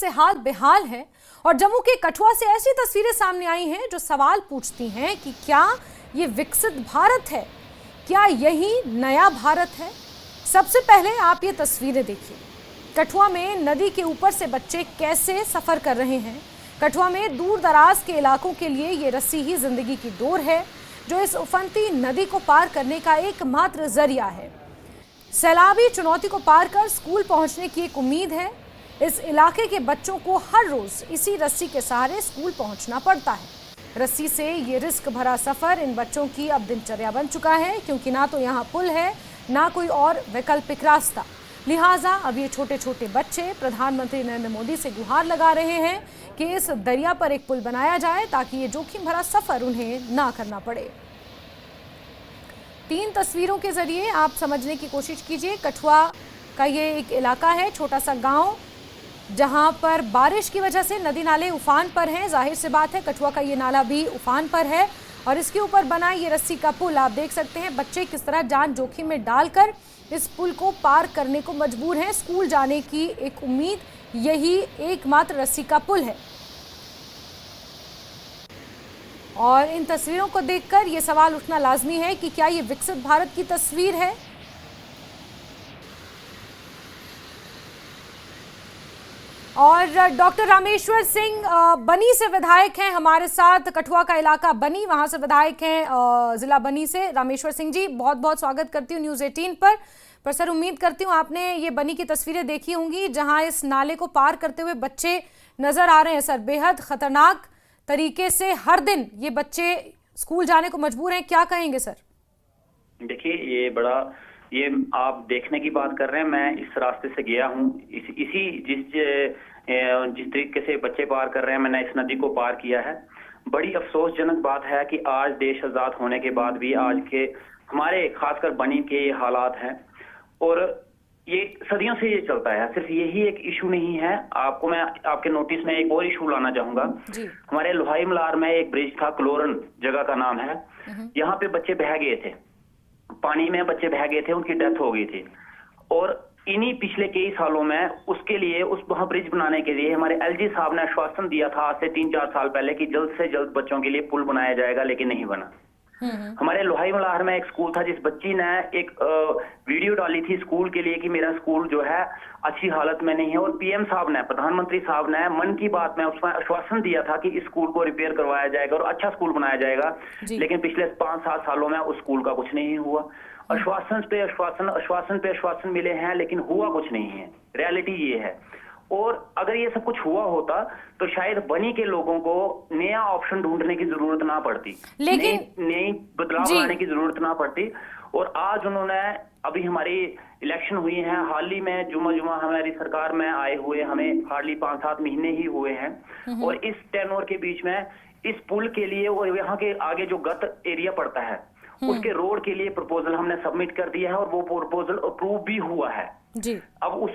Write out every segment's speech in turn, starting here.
से हाल बेहाल है और जम्मू के कठुआ से ऐसी तस्वीरें सामने आई हैं जो सवाल पूछती हैं कि क्या ये विकसित भारत है, क्या यही नया भारत है। सबसे पहले आप ये तस्वीरें देखिए, कठुआ में नदी के ऊपर से बच्चे कैसे सफर कर रहे हैं। कठुआ में दूर दराज के इलाकों के लिए ये रस्सी ही जिंदगी की डोर है जो इस उफनती नदी को पार करने का एकमात्र जरिया है। सैलाबी चुनौती को पार कर स्कूल पहुंचने की एक उम्मीद है। इस इलाके के बच्चों को हर रोज इसी रस्सी के सहारे स्कूल पहुंचना पड़ता है। रस्सी से ये रिस्क भरा सफर इन बच्चों की अब दिनचर्या बन चुका है, क्योंकि ना तो यहाँ पुल है ना कोई और वैकल्पिक रास्ता। लिहाजा अब ये छोटे छोटे बच्चे प्रधानमंत्री नरेंद्र मोदी से गुहार लगा रहे हैं कि इस दरिया पर एक पुल बनाया जाए ताकि ये जोखिम भरा सफर उन्हें ना करना पड़े। 3 तस्वीरों के जरिए आप समझने की कोशिश कीजिए। कठुआ का ये एक इलाका है, छोटा सा गांव, जहां पर बारिश की वजह से नदी नाले उफान पर हैं। जाहिर सी बात है कठुआ का ये नाला भी उफान पर है और इसके ऊपर बना ये रस्सी का पुल आप देख सकते हैं। बच्चे किस तरह जान जोखिम में डालकर इस पुल को पार करने को मजबूर हैं। स्कूल जाने की एक उम्मीद यही एकमात्र रस्सी का पुल है। और इन तस्वीरों को देखकर ये सवाल उठना लाजमी है कि क्या ये विकसित भारत की तस्वीर है। और डॉक्टर रामेश्वर सिंह बनी से विधायक हैं हमारे साथ। कठुआ का इलाका बनी, वहां से विधायक हैं जिला बनी से। रामेश्वर सिंह जी, बहुत बहुत स्वागत करती हूँ न्यूज़ 18 पर सर उम्मीद करती हूँ आपने ये बनी की तस्वीरें देखी होंगी जहां इस नाले को पार करते हुए बच्चे नजर आ रहे हैं। सर बेहद खतरनाक तरीके से हर दिन ये बच्चे स्कूल जाने को मजबूर हैं, क्या कहेंगे सर? देखिए ये आप देखने की बात कर रहे हैं। मैं इस रास्ते से गया हूँ, जिस तरीके से बच्चे पार कर रहे हैं मैंने इस नदी को पार किया है। बड़ी अफसोसजनक बात है कि आज देश आजाद होने के बाद भी आज के हमारे खासकर बनी के ये हालात हैं और ये सदियों से ये चलता है। सिर्फ यही एक इशू नहीं है, आपको मैं आपके नोटिस में एक और इशू लाना चाहूंगा। हमारे लोहाई मलार में एक ब्रिज था, क्लोरन जगह का नाम है। यहाँ पे बच्चे बह गए थे, पानी में बच्चे बह गए थे, उनकी डेथ हो गई थी। और इन्हीं पिछले कई सालों में उसके लिए वहां ब्रिज बनाने के लिए हमारे एलजी साहब ने आश्वासन दिया था आज से 3-4 साल पहले कि जल्द से जल्द बच्चों के लिए पुल बनाया जाएगा, लेकिन नहीं बना। हमारे लोहाई मलार में एक स्कूल था, जिस बच्ची ने एक वीडियो डाली थी स्कूल के लिए कि मेरा स्कूल जो है अच्छी हालत में नहीं है, और पीएम साहब ने, प्रधानमंत्री साहब ने मन की बात में उसमें आश्वासन दिया था कि इस स्कूल को रिपेयर करवाया जाएगा और अच्छा स्कूल बनाया जाएगा। लेकिन पिछले 5-7 सालों में उस स्कूल का कुछ नहीं हुआ। आश्वासन पे आश्वासन मिले हैं, लेकिन हुआ कुछ नहीं है। रियलिटी ये है। और अगर ये सब कुछ हुआ होता तो शायद बनी के लोगों को नया ऑप्शन ढूंढने की जरूरत ना पड़ती, लेकिन नई बदलाव लाने की जरूरत ना पड़ती। और आज उन्होंने, अभी हमारी इलेक्शन हुई है, हाल ही में जुमा हमारी सरकार में आए हुए हमें हार्डली 5-7 महीने ही हुए हैं। और इस टेन्योर के बीच में इस पुल के लिए और यहाँ के आगे जो गत एरिया पड़ता है उसके रोड के लिए प्रपोजल हमने सबमिट कर दिया है और वो प्रपोजल अप्रूव भी हुआ है जी। अब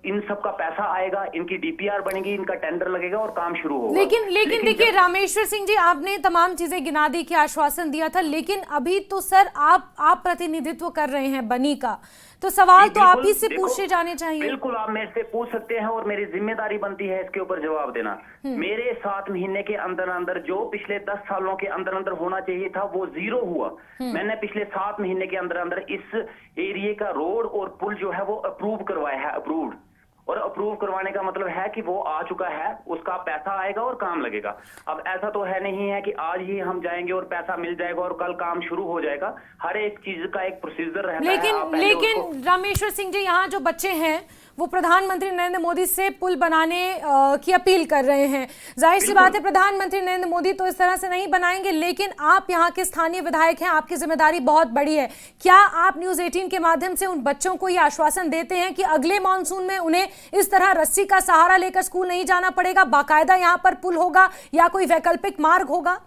इन सब का पैसा आएगा, इनकी डीपीआर बनेगी, इनका टेंडर लगेगा और काम शुरू होगा। लेकिन देखिए रामेश्वर सिंह जी, आपने तमाम चीजें गिना दी कि आश्वासन दिया था, लेकिन अभी तो सर आप प्रतिनिधित्व कर रहे हैं बनी का, तो सवाल तो आप ही से पूछे जाने चाहिए। बिल्कुल, आप मेरे से पूछ सकते हैं और मेरी जिम्मेदारी बनती है इसके ऊपर जवाब देना। मेरे 7 महीने के अंदर अंदर जो पिछले 10 सालों के अंदर अंदर होना चाहिए था वो 0 हुआ। मैंने पिछले 7 महीने के अंदर अंदर इस एरिया का रोड और पुल जो है वो अप्रूव करवाया है, अप्रूव्ड। और अप्रूव करवाने का मतलब है कि वो आ चुका है, उसका पैसा आएगा और काम लगेगा। अब ऐसा तो है नहीं है कि आज ही हम जाएंगे और पैसा मिल जाएगा और कल काम शुरू हो जाएगा। हर एक चीज का एक प्रोसीजर रहता है। लेकिन रामेश्वर सिंह जी, यहाँ जो बच्चे हैं वो प्रधानमंत्री नरेंद्र मोदी से पुल बनाने की अपील कर रहे हैं। जाहिर सी बात है प्रधानमंत्री नरेंद्र मोदी तो इस तरह से नहीं बनाएंगे, लेकिन आप यहाँ के स्थानीय विधायक हैं, आपकी जिम्मेदारी बहुत बड़ी है। क्या आप न्यूज़ 18 के माध्यम से उन बच्चों को ये आश्वासन देते हैं कि अगले मानसून में उन्हें इस तरह रस्सी का सहारा लेकर स्कूल नहीं जाना पड़ेगा, बाकायदा यहाँ पर पुल होगा या कोई वैकल्पिक मार्ग होगा?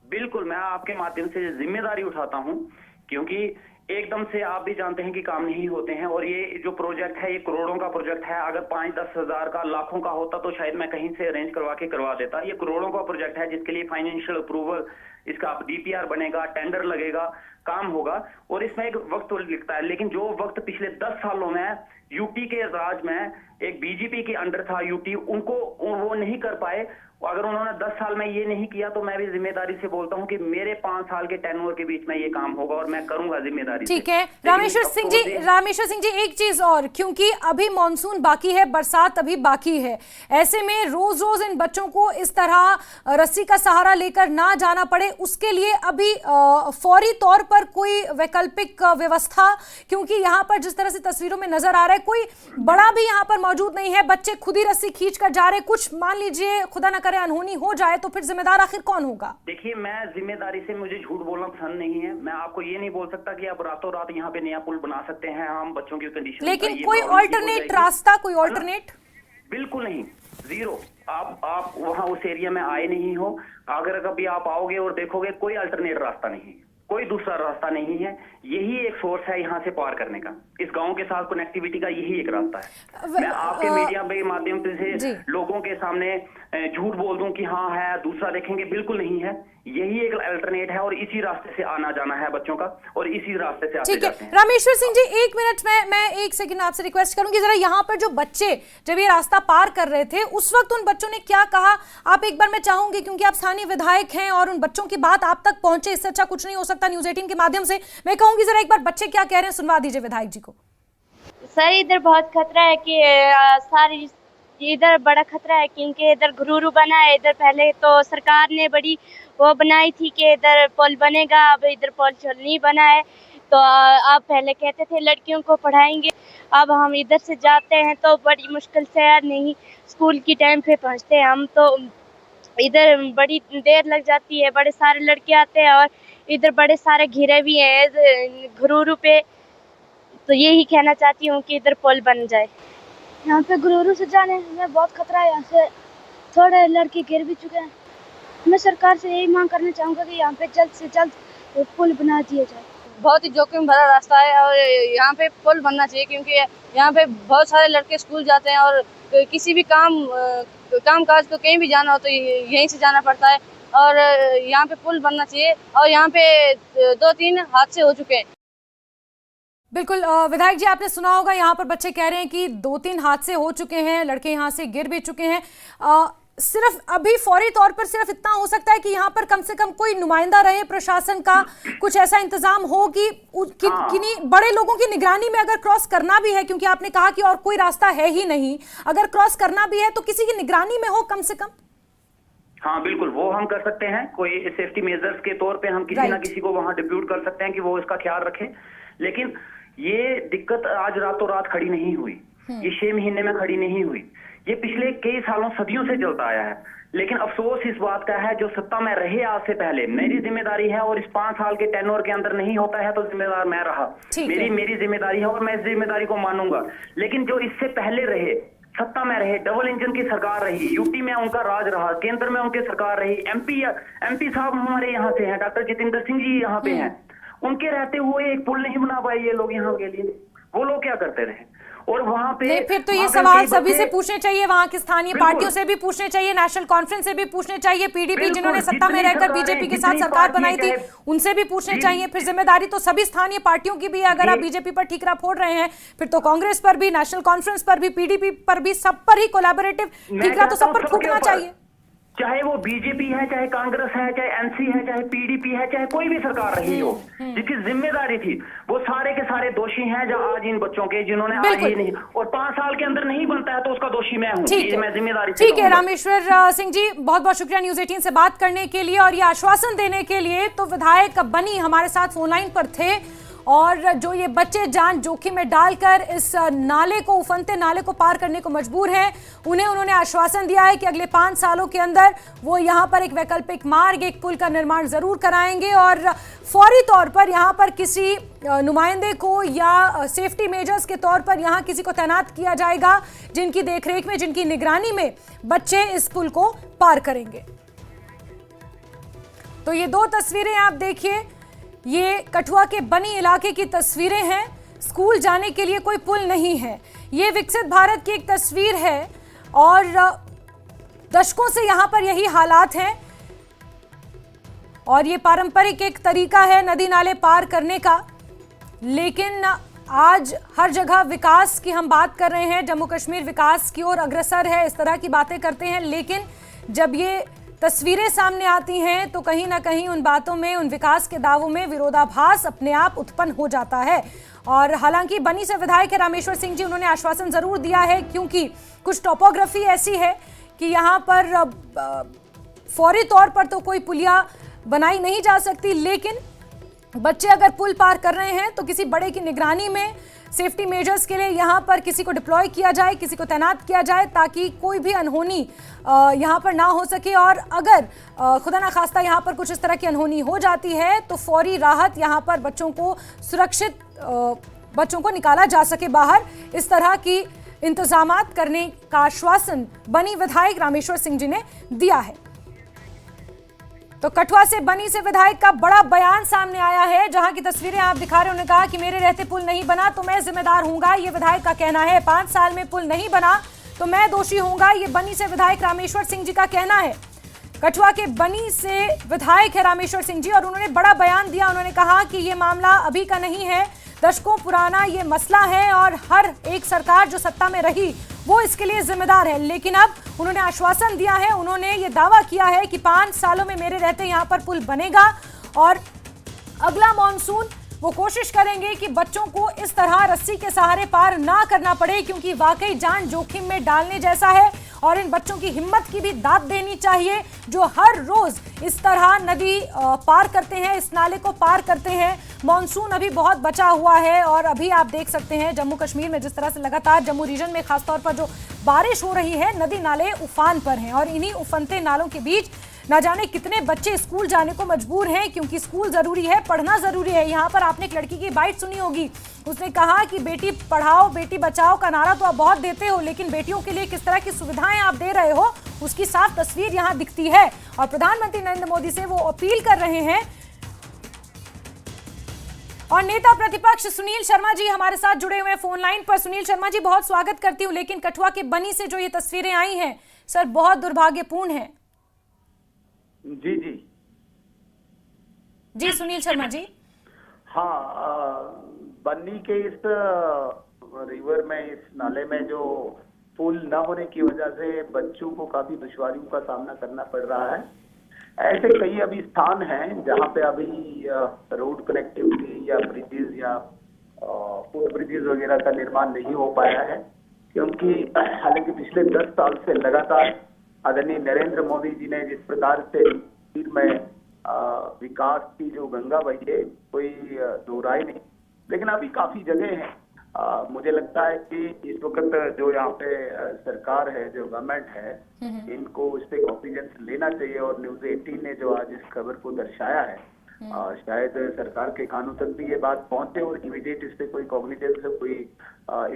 बिल्कुल, मैं आपके माध्यम से जिम्मेदारी उठाता हूँ, क्योंकि एकदम से आप भी जानते हैं कि काम नहीं होते हैं। और ये जो प्रोजेक्ट है ये करोड़ों का प्रोजेक्ट है। अगर 5-10 हजार का, लाखों का होता तो शायद मैं कहीं से अरेंज करवा देता। ये करोड़ों का प्रोजेक्ट है जिसके लिए फाइनेंशियल अप्रूवल, इसका डीपीआर बनेगा, टेंडर लगेगा, काम होगा। और इसमें एक वक्त लिखता है, लेकिन जो वक्त पिछले 10 सालों में यूटी के राज में एक बीजेपी के अंडर था यूटी, उनको वो नहीं कर पाए। अगर उन्होंने 10 साल में ये नहीं किया तो मैं भी जिम्मेदारी से बोलता हूं कि मेरे 5 साल के टेन्योर के बीच में ये काम होगा और मैं करूंगा जिम्मेदारी से। ठीक है रामेश्वर सिंह जी, एक चीज और, क्योंकि अभी मॉनसून बाकी है, बरसात अभी बाकी है, ऐसे में रोज रोज इन बच्चों को इस तरह रस्सी का सहारा लेकर ना जाना पड़े, उसके लिए अभी फौरी तौर पर कोई वैकल्पिक व्यवस्था, क्योंकि यहाँ पर जिस तरह से तस्वीरों में नजर आ रहा है कोई बड़ा भी यहाँ पर मौजूद नहीं है, बच्चे खुद ही रस्सी खींच कर जा रहे, कुछ मान लीजिए खुदा न करे अनहोनी हो जाए तो फिर जिम्मेदार आखिर कौन होगा? देखिए, मैं जिम्मेदारी से, मुझे झूठ बोलना पसंद नहीं है। मैं आपको ये नहीं बोल सकता कि आप रातों रात यहाँ पे नया पुल बना सकते हैं हम बच्चों की कंडीशन, लेकिन कोई ऑल्टरनेट रास्ता, कोई ऑल्टरनेट? बिल्कुल नहीं, जीरो। आप वहां उस एरिया में आए नहीं हो, अगर कभी आप आओगे और देखोगे कोई अल्टरनेट रास्ता नहीं, कोई दूसरा रास्ता नहीं है। यही एक सोर्स है यहाँ से पार करने का, इस गांव के साथ कनेक्टिविटी का यही एक रास्ता है। मैं आपके मीडिया के माध्यम से लोगों के सामने झूठ बोल दूं कि हाँ है, दूसरा देखेंगे, बिल्कुल नहीं है। यही एक अल्टरनेट है और इसी रास्ते से आना जाना है बच्चों का और इसी रास्ते से आते जाते हैं। रामेश्वर सिंह जी, एक मिनट में मैं एक सेकंड आपसे रिक्वेस्ट करूंगी, जरा यहाँ पर जो बच्चे जब ये रास्ता पार कर रहे थे उस वक्त उन बच्चों ने क्या कहा, आप एक बार मैं चाहूंगी, क्योंकि आप स्थानीय विधायक हैं और उन बच्चों की बात आप तक पहुंचे, इससे अच्छा कुछ नहीं हो सकता न्यूज़ 18 के माध्यम से, मैं कहूंगी जरा एक बार बच्चे क्या कह रहे हैं सुनवा दीजिए विधायक जी को। सर, इधर बहुत खतरा है कि सारी इधर बड़ा खतरा है, क्योंकि इधर घुरूरू बना है। इधर पहले तो सरकार ने बड़ी वो बनाई थी कि इधर पुल बनेगा, अब इधर पुल नहीं बना है। तो आप पहले कहते थे लड़कियों को पढ़ाएंगे, अब हम इधर से जाते हैं तो बड़ी मुश्किल से, यार नहीं स्कूल की टाइम पे पहुंचते हैं हम, तो इधर बड़ी देर लग जाती है। बड़े सारे लड़के आते हैं और इधर बड़े सारे घिरे भी हैं घुरूरू पे, तो यही कहना चाहती हूँ कि इधर पुल बन जाए। यहाँ पे गुरूरू से जाने में बहुत खतरा है, यहाँ से थोड़े लड़के गिर भी चुके हैं। मैं सरकार से यही मांग करना चाहूँगा कि यहाँ पे जल्द से जल्द पुल बना दिया जाए। बहुत ही जोखिम भरा रास्ता है और यहाँ पे पुल बनना चाहिए, क्योंकि यहाँ पे बहुत सारे लड़के स्कूल जाते हैं और किसी भी काम काज को कहीं भी जाना हो तो यहीं से जाना पड़ता है, और यहाँ पे पुल बनना चाहिए। और यहाँ पे 2-3 हादसे हो चुके हैं। बिल्कुल विधायक जी, आपने सुना होगा यहाँ पर बच्चे कह रहे हैं कि 2-3 हादसे हो चुके हैं, लड़के यहाँ से गिर भी चुके हैं। सिर्फ अभी फौरी तौर पर सिर्फ इतना हो सकता है कि यहाँ पर कम से कम कोई नुमाइंदा रहे प्रशासन का, कुछ ऐसा इंतजाम हो कि किन्हीं बड़े लोगों की निगरानी में अगर क्रॉस करना भी है, क्योंकि आपने कहा कि और कोई रास्ता है ही नहीं, अगर क्रॉस करना भी है तो किसी की निगरानी में हो कम से कम। हाँ बिल्कुल, वो हम कर सकते हैं, कोई सेफ्टी मेजर्स के तौर पे हम किसी ना किसी को वहां डिप्यूट कर सकते हैं कि वो इसका ख्याल रखे। लेकिन ये दिक्कत आज रातों रात खड़ी नहीं हुई, ये 6 महीने में खड़ी नहीं हुई, ये पिछले कई सालों सदियों से चलता आया है। लेकिन अफसोस इस बात का है, जो सत्ता में रहे आज से पहले, मेरी जिम्मेदारी है और इस 5 साल के टेन्योर के अंदर नहीं होता है तो जिम्मेदार मैं रहा, मेरी जिम्मेदारी है और मैं इस जिम्मेदारी को मानूंगा। लेकिन जो इससे पहले रहे, सत्ता में रहे, डबल इंजन की सरकार रही, यूपी में उनका राज रहा, केंद्र में उनकी सरकार रही, एमपी साहब हमारे यहाँ से हैं, डॉक्टर जितेंद्र सिंह जी यहाँ पे हैं, उनके रहते हुए एक पुल नहीं बना पाए ये लोग यहाँ के लिए। वो लोग क्या करते रहे? और वहां पे फिर तो ये सवाल सभी से पूछने चाहिए, वहां की स्थानीय पार्टियों से भी पूछने चाहिए, नेशनल कॉन्फ्रेंस से भी पूछने चाहिए, पीडीपी जिन्होंने सत्ता में रहकर बीजेपी के साथ सरकार बनाई थी उनसे भी पूछने चाहिए। फिर जिम्मेदारी तो सभी स्थानीय पार्टियों की भी है। अगर आप बीजेपी पर ठीकरा फोड़ रहे हैं फिर तो कांग्रेस पर भी, नेशनल कॉन्फ्रेंस पर भी, पीडीपी पर भी, सब पर ही कोलैबोरेटिव ठीकरा तो सब पर फूकना चाहिए। चाहे वो बीजेपी है, चाहे कांग्रेस है, चाहे एनसी है, चाहे पीडीपी है, चाहे कोई भी सरकार रही हो, जिसकी जिम्मेदारी थी, वो सारे के सारे दोषी हैं जो आज इन बच्चों के, जिन्होंने आज ये नहीं, और 5 साल के अंदर नहीं बनता है तो उसका दोषी मैं हूँ। मैं जिम्मेदारी से ठीक है रामेश्वर सिंह जी, बहुत बहुत शुक्रिया न्यूज़ 18 से बात करने के लिए और ये आश्वासन देने के लिए। तो विधायक बनी हमारे साथ फोन लाइन पर थे और जो ये बच्चे जान जोखिम में डालकर इस नाले को, उफनते नाले को पार करने को मजबूर हैं, उन्होंने आश्वासन दिया है कि अगले 5 सालों के अंदर वो यहाँ पर एक वैकल्पिक मार्ग, एक पुल का निर्माण जरूर कराएंगे और फौरी तौर पर यहाँ पर किसी नुमाइंदे को या सेफ्टी मेजर्स के तौर पर यहाँ किसी को तैनात किया जाएगा, जिनकी देखरेख में, जिनकी निगरानी में बच्चे इस पुल को पार करेंगे। तो ये 2 तस्वीरें आप देखिए, ये कठुआ के बनी इलाके की तस्वीरें हैं। स्कूल जाने के लिए कोई पुल नहीं है। ये विकसित भारत की एक तस्वीर है और दशकों से यहाँ पर यही हालात हैं और ये पारंपरिक एक तरीका है नदी नाले पार करने का। लेकिन आज हर जगह विकास की हम बात कर रहे हैं, जम्मू कश्मीर विकास की ओर अग्रसर है, इस तरह की बातें करते हैं, लेकिन जब ये तस्वीरें सामने आती हैं तो कहीं ना कहीं उन बातों में, उन विकास के दावों में विरोधाभास अपने आप उत्पन्न हो जाता है। और हालांकि बनी से विधायक है रामेश्वर सिंह जी, उन्होंने आश्वासन जरूर दिया है, क्योंकि कुछ टोपोग्राफी ऐसी है कि यहाँ पर फौरी तौर पर तो कोई पुलिया बनाई नहीं जा सकती, लेकिन बच्चे अगर पुल पार कर रहे हैं तो किसी बड़े की निगरानी में सेफ्टी मेजर्स के लिए यहाँ पर किसी को डिप्लॉय किया जाए, किसी को तैनात किया जाए, ताकि कोई भी अनहोनी यहाँ पर ना हो सके। और अगर खुदा ना खास्ता यहाँ पर कुछ इस तरह की अनहोनी हो जाती है तो फौरी राहत यहाँ पर बच्चों को सुरक्षित बच्चों को निकाला जा सके बाहर, इस तरह की इंतजामात करने का आश्वासन बनी विधायक रामेश्वर सिंह जी ने दिया है। तो कठुआ से बनी से विधायक का बड़ा बयान सामने आया है, जहां की तस्वीरें आप दिखा रहे हैं। उन्होंने कहा कि मेरे रहते पुल नहीं बना तो मैं जिम्मेदार हूंगा, ये विधायक का कहना है। 5 साल में पुल नहीं बना तो मैं दोषी हूंगा, ये बनी से विधायक रामेश्वर सिंह जी का कहना है। कठुआ के बनी से विधायक है रामेश्वर सिंह जी, और उन्होंने बड़ा बयान दिया। उन्होंने कहा कि ये मामला अभी का नहीं है, दशकों पुराना ये मसला है और हर एक सरकार जो सत्ता में रही वो इसके लिए जिम्मेदार है। लेकिन अब उन्होंने आश्वासन दिया है, उन्होंने ये दावा किया है कि 5 सालों में मेरे रहते यहाँ पर पुल बनेगा और अगला मॉनसून वो कोशिश करेंगे कि बच्चों को इस तरह रस्सी के सहारे पार ना करना पड़े, क्योंकि वाकई जान जोखिम में डालने जैसा है। और इन बच्चों की हिम्मत की भी दाद देनी चाहिए जो हर रोज इस तरह नदी पार करते हैं, इस नाले को पार करते हैं। मॉनसून अभी बहुत बचा हुआ है और अभी आप देख सकते हैं जम्मू कश्मीर में जिस तरह से लगातार जम्मू रीजन में खासतौर पर जो बारिश हो रही है, नदी नाले उफान पर हैं और इन्हीं उफनते नालों के बीच ना जाने कितने बच्चे स्कूल जाने को मजबूर हैं, क्योंकि स्कूल जरूरी है, पढ़ना जरूरी है। यहाँ पर आपने एक लड़की की बाइट सुनी होगी, उसने कहा कि बेटी पढ़ाओ बेटी बचाओ का नारा तो आप बहुत देते हो, लेकिन बेटियों के लिए किस तरह की सुविधाएं आप दे रहे हो उसकी साफ तस्वीर यहाँ दिखती है। और प्रधानमंत्री नरेंद्र मोदी से वो अपील कर रहे हैं। और नेता प्रतिपक्ष सुनील शर्मा जी हमारे साथ जुड़े हुए हैं फोन लाइन पर। सुनील शर्मा जी, बहुत स्वागत करती हूँ, लेकिन कठुआ के बनी से जो ये तस्वीरें आई हैं सर, बहुत दुर्भाग्यपूर्ण है। जी जी जी सुनील शर्मा जी। हाँ, बन्नी के इस रिवर में, इस नाले में जो पुल न होने की वजह से बच्चों को काफी दुश्वारियों का सामना करना पड़ रहा है। ऐसे कई अभी स्थान हैं जहाँ पे अभी रोड कनेक्टिविटी या ब्रिजेस या फुट ब्रिजेस वगैरह का निर्माण नहीं हो पाया है, क्योंकि हालांकि पिछले 10 साल से लगातार आदरणीय नरेंद्र मोदी जी ने जिस प्रकार से में विकास की जो गंगा बही है, कोई दो राय नहीं, लेकिन अभी काफी जगह है। मुझे लगता है कि इस वक्त जो यहाँ पे सरकार है, जो गवर्नमेंट है, इनको इस पे कॉन्फिडेंस लेना चाहिए। और न्यूज 18 ने जो आज इस खबर को दर्शाया है, शायद सरकार के कानों तक भी ये बात पहुंचे और इमीडिएट इस पे कोई कॉग्निजेंस, कोई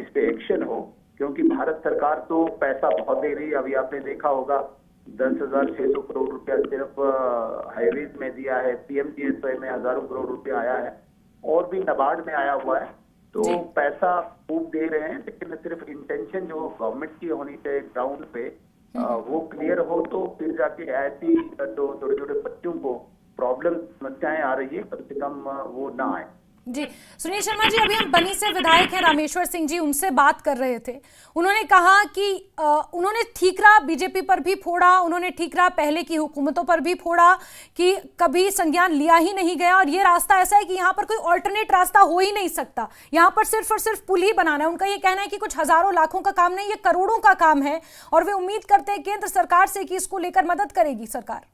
इस पे एक्शन हो, क्योंकि भारत सरकार तो पैसा बहुत दे रही है। अभी आपने देखा होगा 10,600 करोड़ रुपया सिर्फ हाईवेज में दिया है, पीएमजीएसवाई में हजारों करोड़ रुपया आया है और भी नाबार्ड में आया हुआ है। तो पैसा खूब दे रहे हैं, लेकिन सिर्फ इंटेंशन जो गवर्नमेंट की होनी चाहिए ग्राउंड पे वो क्लियर हो, तो फिर जाके ऐसी जो छोटे छोटे बच्चों को प्रॉब्लम समस्याएं आ रही है, कम से कम वो ना आए। जी सुनील शर्मा जी, अभी हम बनी से विधायक हैं रामेश्वर सिंह जी, उनसे बात कर रहे थे। उन्होंने कहा कि उन्होंने ठीकरा बीजेपी पर भी फोड़ा, उन्होंने ठीकरा पहले की हुकूमतों पर भी फोड़ा कि कभी संज्ञान लिया ही नहीं गया और ये रास्ता ऐसा है कि यहाँ पर कोई ऑल्टरनेट रास्ता हो ही नहीं सकता, यहाँ पर सिर्फ और सिर्फ पुल ही बनाना है। उनका ये कहना है कि कुछ हजारों लाखों का काम नहीं, ये करोड़ों का काम है और वे उम्मीद करते हैं केंद्र सरकार से कि इसको लेकर मदद करेगी सरकार।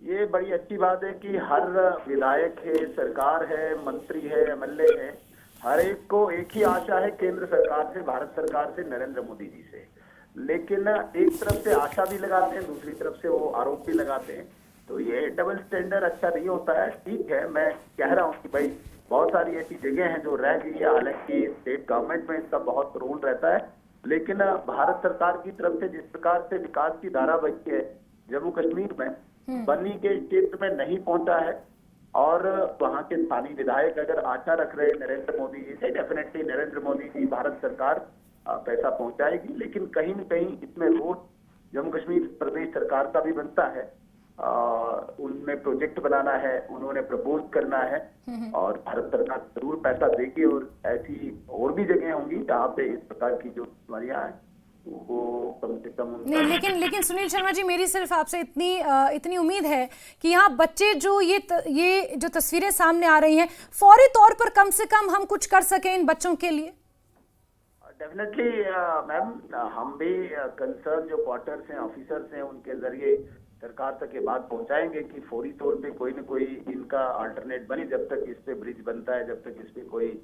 ये बड़ी अच्छी बात है कि हर विधायक है, सरकार है, मंत्री है, एमएलए है, हर एक को एक ही आशा है केंद्र सरकार से, भारत सरकार से, नरेंद्र मोदी जी से। लेकिन एक तरफ से आशा भी लगाते हैं, दूसरी तरफ से वो आरोप भी लगाते हैं, तो ये डबल स्टैंडर्ड अच्छा नहीं होता है। ठीक है, मैं कह रहा हूँ कि भाई बहुत सारी ऐसी जगह हैं जो रह गई है, हालांकि स्टेट गवर्नमेंट में इसका बहुत रोल रहता है, लेकिन भारत सरकार की तरफ से जिस प्रकार से विकास की धारा बही है जम्मू कश्मीर में, बन्नी के क्षेत्र में नहीं पहुंचा है। और वहां के स्थानीय विधायक अगर आशा रख रहे हैं नरेंद्र मोदी जी से, डेफिनेटली नरेंद्र मोदी जी, भारत सरकार पैसा पहुंचाएगी, लेकिन कहीं न कहीं इसमें रोल जम्मू कश्मीर प्रदेश सरकार का भी बनता है। उनमें प्रोजेक्ट बनाना है, उन्होंने प्रपोज करना है और भारत सरकार जरूर पैसा देगी और ऐसी और भी जगह होंगी जहाँ पे इस प्रकार की जो बीमारियां हैं वो कम से कम नहीं, लेकिन सुनील शर्मा जी, मेरी सिर्फ आपसे इतनी उम्मीद है कि यहाँ बच्चे जो ये जो तस्वीरें सामने आ रही हैं, फौरी तौर पर कम से कम हम कुछ कर सकें इन बच्चों के लिए। डेफिनेटली मैम, हम भी कंसर्न जो क्वार्टर्स हैं, ऑफिसर्स हैं, उनके जरिए सरकार तक ये बात पहुंचाएंगे कि फौरी तौर पे कोई न कोई इनका अल्टरनेट बने। जब तक इस पे ब्रिज बनता है, जब तक इस पे कोई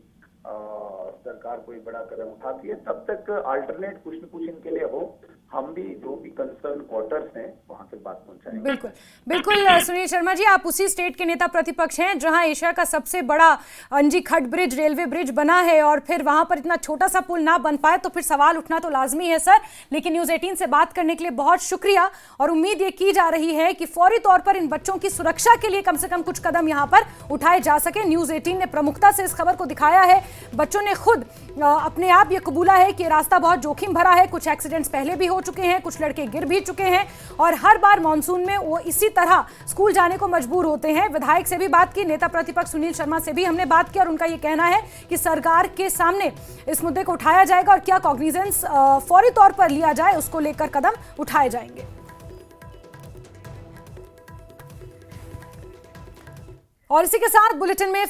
सरकार कोई बड़ा कदम उठाती है, तब तक अल्टरनेट कुछ न कुछ इनके लिए हो। हम भी जो भी कंसर्न क्वार्टर्स हैं वहां तक बात पहुंचाएंगे। बिल्कुल सुनील शर्मा जी, आप उसी स्टेट के नेता प्रतिपक्ष हैं जहां एशिया का सबसे बड़ा अंजी खट ब्रिज, रेलवे ब्रिज बना है और फिर वहां पर इतना छोटा सा पुल ना बन पाए तो फिर सवाल उठना तो लाजमी है सर। लेकिन न्यूज़ 18 से बात करने के लिए बहुत शुक्रिया और उम्मीद ये की जा रही है कि फौरी तौर पर इन बच्चों की सुरक्षा के लिए कम से कम कुछ कदम यहाँ पर उठाए जा सके। न्यूज़ 18 ने प्रमुखता से इस खबर को दिखाया है। बच्चों ने खुद अपने आप ये कबूला है कि रास्ता बहुत जोखिम भरा है, कुछ एक्सीडेंट्स पहले भी हो चुके हैं, कुछ लड़के गिर भी चुके हैं और हर बार मॉनसून में वो इसी तरह स्कूल जाने को मजबूर होते हैं। विधायक से भी बात की, नेता प्रतिपक्ष सुनील शर्मा से भी हमने बात की और उनका ये कहना है कि सरकार के सामने इस मुद्दे को उठाया जाएगा और क्या कॉग्निजेंस फौरी तौर पर लिया जाए उसको लेकर कदम उठाए जाएंगे। और इसी के साथ बुलेटिन में